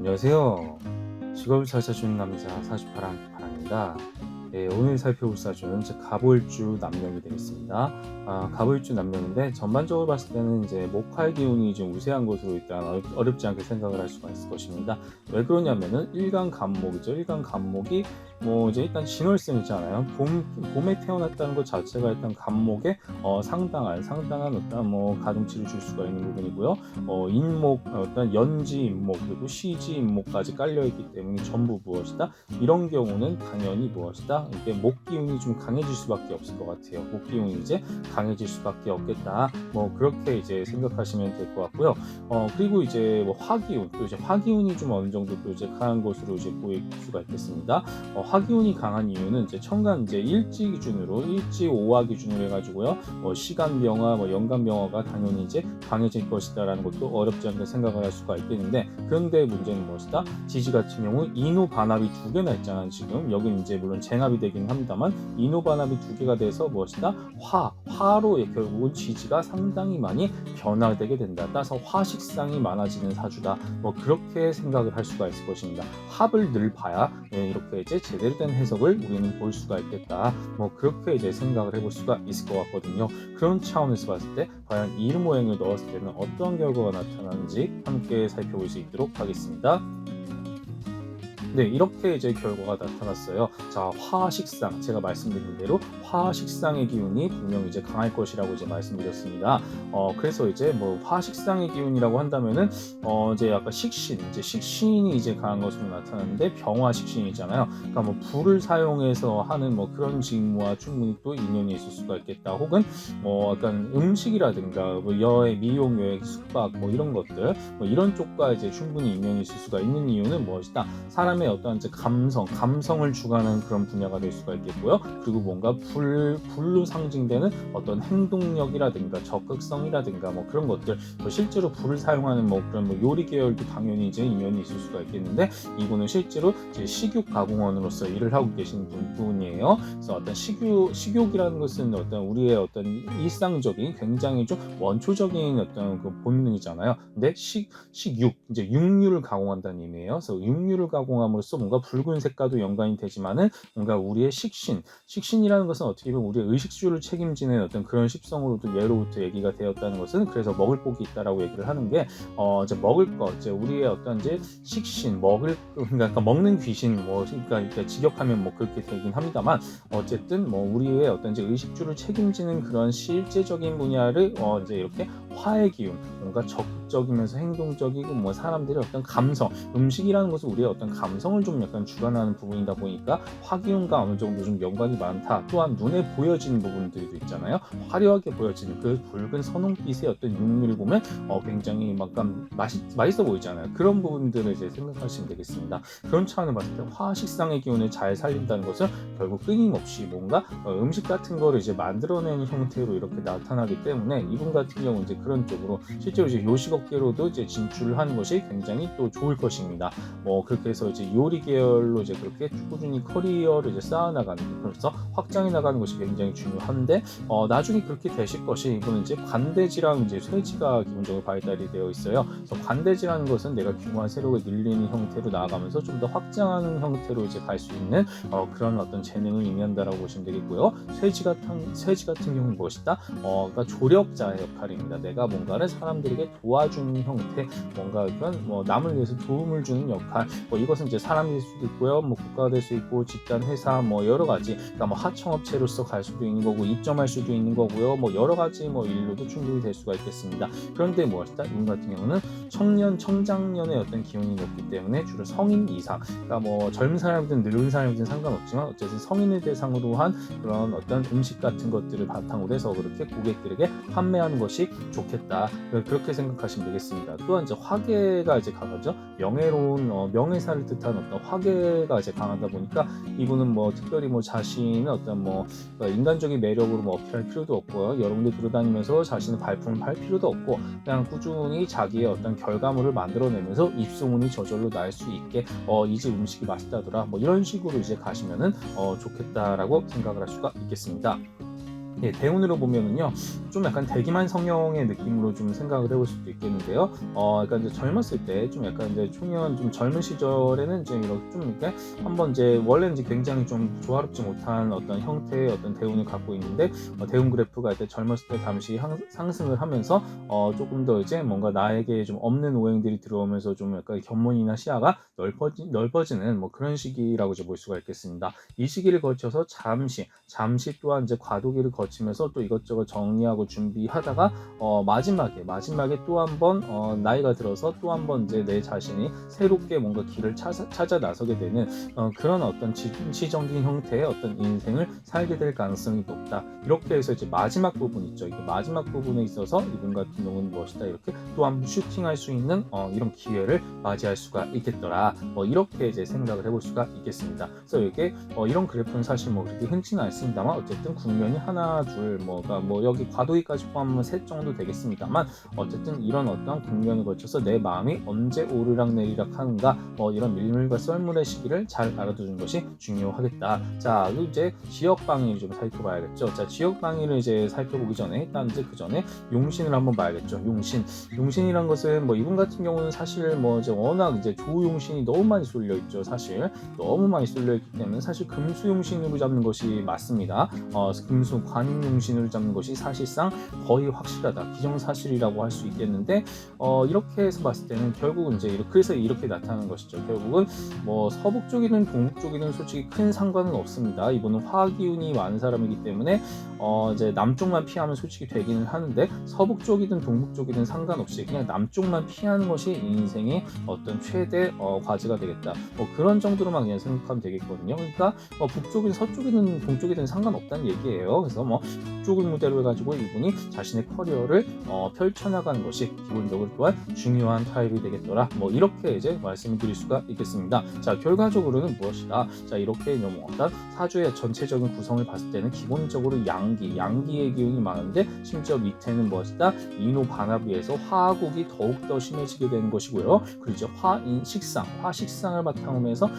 안녕하세요. 직업을 찾아주는 남자 48랑 파랑입니다. 네, 오늘 살펴볼 사주는 갑오일주 남명이 되겠습니다. 갑오일주 남명인데 전반적으로 봤을 때는 이제 목화의 기운이 좀 우세한 것으로 일단 어렵지 않게 생각을 할 수가 있을 것입니다. 왜 그러냐면은 일간간목이죠. 일간간목이 이제 일단 진월생이잖아요. 봄에 태어났다는 것 자체가 일단 간목에 상당한 어떤 가중치를 줄 수가 있는 부분이고요. 인목, 어떤 연지 인목 그리고 시지 인목까지 깔려 있기 때문에 전부 무엇이다? 이런 경우는 당연히 무엇이다? 이게 목 기운이 좀 강해질 수밖에 없을 것 같아요. 목 기운이 이제 강해질 수밖에 없겠다. 그렇게 이제 생각하시면 될 것 같고요. 그리고 이제 화기운, 또 이제 화기운이 좀 어느 정도 또 이제 강한 것으로 이제 보일 수가 있겠습니다. 화기운이 강한 이유는 이제 천간 이제 일지 기준으로 일지 오화 기준으로 해가지고요. 시간 병화, 연간 병화가 당연히 이제 강해질 것이다라는 것도 어렵지 않게 생각을 할 수가 있겠는데, 그런데 문제는 무엇이다? 지지 같은 경우 인호 반합이 두 개나 있잖아요. 지금 여기는 이제 물론 쟁합이 되긴 합니다만 인호 반합이 두 개가 돼서 무엇이다? 화로 결국은 지지가 상당히 많이 변화되게 된다. 따라서 화식상이 많아지는 사주다. 그렇게 생각을 할 수가 있을 것입니다. 합을 늘 봐야 이렇게 이제 제대로 된 해석을 우리는 볼 수가 있겠다. 그렇게 이제 생각을 해볼 수가 있을 것 같거든요. 그런 차원에서 봤을 때 과연 일모행을 넣었을 때는 어떤 결과가 나타나는지 함께 살펴볼 수 있도록 하겠습니다. 네, 이렇게 이제 결과가 나타났어요. 자, 화식상, 제가 말씀드린 대로 화식상의 기운이 분명 이제 강할 것이라고 이제 말씀드렸습니다. 그래서 이제 화식상의 기운이라고 한다면은 이제 약간 식신이 이제 강한 것으로 나타나는데 병화식신이잖아요. 그러니까 불을 사용해서 하는 그런 직무와 충분히 또 인연이 있을 수가 있겠다. 혹은 약간 음식이라든가 여행, 미용, 여행, 숙박 이런 것들 이런 쪽과 이제 충분히 인연이 있을 수가 있는 이유는 무엇이다? 사람의 어떤 이제 감성을 주관하는 그런 분야가 될 수가 있겠고요. 그리고 뭔가 불로 상징되는 어떤 행동력이라든가 적극성이라든가 그런 것들, 실제로 불을 사용하는 그런 요리 계열도 당연히 이제 인연이 있을 수가 있겠는데, 이분은 실제로 이제 식육 가공원으로서 일을 하고 계신 분이에요. 그래서 어떤 식욕이라는 것은 어떤 우리의 어떤 일상적인 굉장히 좀 원초적인 어떤 그 본능이잖아요. 근데 식육, 이제 육류를 가공한다는 의미예요. 그래서 육류를 가공함으로써 뭔가 붉은 색과도 연관이 되지만은 뭔가 우리의 식신이라는 것은 어떻게 보면 우리의 의식주를 책임지는 어떤 그런 십성으로도 예로부터 얘기가 되었다는 것은, 그래서 먹을 복이 있다라고 얘기를 하는 게 이제 먹을 것, 이제 우리의 어떤 이제 식신, 그러니까 먹는 귀신, 그러니까 직역하면 그렇게 되긴 합니다만, 어쨌든 우리의 어떤 이제 의식주를 책임지는 그런 실제적인 분야를 이제 이렇게 화의 기운, 뭔가 적극적이면서 행동적이고 사람들의 어떤 감성, 음식이라는 것은 우리의 어떤 감성을 좀 약간 주관하는 부분이다 보니까 화기운과 어느 정도 좀 연관이 많다. 또한 눈에 보여지는 부분들도 있잖아요. 화려하게 보여지는 그 붉은 선홍빛의 어떤 육류를 보면 굉장히 약간 맛있어 보이잖아요. 그런 부분들을 이제 생각하시면 되겠습니다. 그런 차원을 봤을 때 화식상의 기운을 잘 살린다는 것은 결국 끊임없이 뭔가 음식 같은 거를 이제 만들어내는 형태로 이렇게 나타나기 때문에, 이분 같은 경우 이제 그런 쪽으로 실제로 이제 요식업계로도 이제 진출을 하는 것이 굉장히 또 좋을 것입니다. 그렇게 해서 이제 요리 계열로 이제 그렇게 꾸준히 커리어를 이제 쌓아나가는, 그래서 확장해 나가는 것이 굉장히 중요한데, 나중에 그렇게 되실 것이, 이분은 이제 관대지랑 이제 쇠지가 기본적으로 발달이 되어 있어요. 그래서 관대지라는 것은 내가 규모와 세력을 늘리는 형태로 나아가면서 좀 더 확장하는 형태로 이제 갈 수 있는 그런 어떤 재능을 의미한다라고 보시면 되겠고요. 쇠지 같은 경우는 무엇이다? 그러니까 조력자의 역할입니다. 내가 뭔가를 사람들에게 도와주는 형태, 뭔가 그런 남을 위해서 도움을 주는 역할, 이것은 이제 사람이 될 수도 있고요, 국가가 될 수 있고, 집단, 회사, 여러 가지, 그러니까 하청업체로서 갈 수도 있는 거고, 입점할 수도 있는 거고요, 여러 가지 일로도 충분히 될 수가 있겠습니다. 그런데 무엇이다? 이분 같은 경우는 청장년의 어떤 기운이 높기 때문에 주로 성인 이상, 그러니까 젊은 사람이든 늙은 사람이든 상관없지만 어쨌든 성인을 대상으로 한 그런 어떤 음식 같은 것들을 바탕으로 해서 그렇게 고객들에게 판매하는 것이 좋겠다. 그렇게 생각하시면 되겠습니다. 또한 이제 화계가 이제 강하죠. 명예로운 명예사를 뜻하는 어떤 화계가 이제 강하다 보니까, 이분은 특별히 자신의 어떤 인간적인 매력으로 어필할 필요도 없고요. 여러분들 돌아다니면서 자신의 발품을 팔 필요도 없고, 그냥 꾸준히 자기의 어떤 결과물을 만들어내면서 입소문이 저절로 날 수 있게 이 집 음식이 맛있다더라, 이런 식으로 이제 가시면은 좋겠다라고 생각을 할 수가 있겠습니다. 예, 대운으로 보면은요, 좀 약간 대기만 성형의 느낌으로 좀 생각을 해볼 수도 있겠는데요. 약간 이제 젊었을 때, 좀 약간 이제 초년, 좀 젊은 시절에는 이제 이렇게 좀 이렇게 한번 이제 원래는 이제 굉장히 좀 조화롭지 못한 어떤 형태의 어떤 대운을 갖고 있는데, 대운 그래프가 이제 젊었을 때 잠시 상승을 하면서 조금 더 이제 뭔가 나에게 좀 없는 오행들이 들어오면서 좀 약간 견문이나 시야가 넓어지는 뭐 그런 시기라고 이제 볼 수가 있겠습니다. 이 시기를 거쳐서 잠시 또한 이제 과도기를 거치면서 또 이것저것 정리하고 준비하다가 마지막에 또 한 번 나이가 들어서 또 한 번 이제 내 자신이 새롭게 뭔가 길을 찾아 나서게 되는 그런 어떤 진시정긴 형태의 어떤 인생을 살게 될 가능성이 높다. 이렇게 해서 이제 마지막 부분 있죠. 이 마지막 부분에 있어서 이분 같은 경우는 무엇이다, 이렇게 또 한 번 슈팅할 수 있는 이런 기회를 맞이할 수가 있겠더라. 이렇게 이제 생각을 해볼 수가 있겠습니다. 그래서 이게 이런 그래프는 사실 뭐 그렇게 흔치는 않습니다만, 어쨌든 국면이 하나, 둘, 뭐 여기 과도기까지 포함하면 셋 정도 되겠습니다만, 어쨌든 이런 어떤 국면을 거쳐서 내 마음이 언제 오르락내리락 하는가, 이런 밀물과 썰물의 시기를 잘 알아두는 것이 중요하겠다. 자, 그리고 이제 지역 방위를 좀 살펴봐야겠죠. 자, 지역 방위를 이제 살펴보기 전에 일단 이제 그 전에 용신을 한번 봐야겠죠. 용신이란 것은 뭐 이분 같은 경우는 사실 뭐 이제 워낙 이제 조용신이 너무 많이 쏠려 있죠. 사실 너무 많이 쏠려 있기 때문에 사실 금수용신으로 잡는 것이 맞습니다. 금수 관용용신으로 잡는 것이 사실상 거의 확실하다, 기정사실이라고 할 수 있겠는데, 이렇게 해서 봤을 때는 결국은 이제 그래서 이렇게 나타나는 것이죠. 결국은 뭐 서북 쪽이든 동북 쪽이든 솔직히 큰 상관은 없습니다. 이분은 화기운이 많은 사람이기 때문에 이제 남쪽만 피하면 솔직히 되기는 하는데, 서북 쪽이든 동북 쪽이든 상관없이 그냥 남쪽만 피하는 것이 인생의 어떤 최대 과제가 되겠다. 그런 정도로만 그냥 생각하면 되겠거든요. 그러니까 북쪽이든 서쪽이든 동쪽이든 상관없다는 얘기예요. 그래서 뭐 북쪽을 무대로 해가지고 이분이 자신의 커리어를 펼쳐나가는 것이 기본적으로 또한 중요한 타입이 되겠더라. 뭐 이렇게 이제 말씀을 드릴 수가 있겠습니다. 자, 결과적으로는 무엇이다? 자, 이렇게 어떤 사주의 전체적인 구성을 봤을 때는 기본적으로 양기의 기운이 많은데, 심지어 밑에는 무엇이다? 인호 반합위에서 화국이 더욱더 심해지게 되는 것이고요. 그리고 이제 화식상을 바탕으로 해서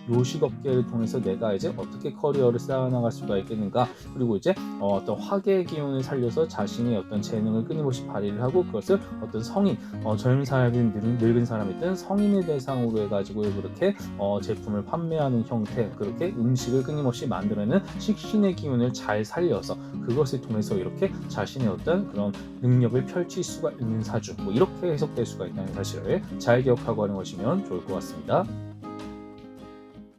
요식업계를 통해서 내가 이제 어떻게 커리어를 쌓아나갈 수가 있겠는가. 그리고 이제 어떤 화계의 기운을 살려서 자신의 어떤 재능을 끊임없이 발휘를 하고, 그것을 어떤 성인, 젊은 사람이든 늙은 사람이든 성인을 대상으로 해가지고 그렇게 제품을 판매하는 형태, 그렇게 음식을 끊임없이 만들어내는 식신의 기운을 잘 살려서 그것을 통해서 이렇게 자신의 어떤 그런 능력을 펼칠 수가 있는 사주, 뭐 이렇게 해석될 수가 있다는 사실을 잘 기억하고 하는 것이면 좋을 것 같습니다.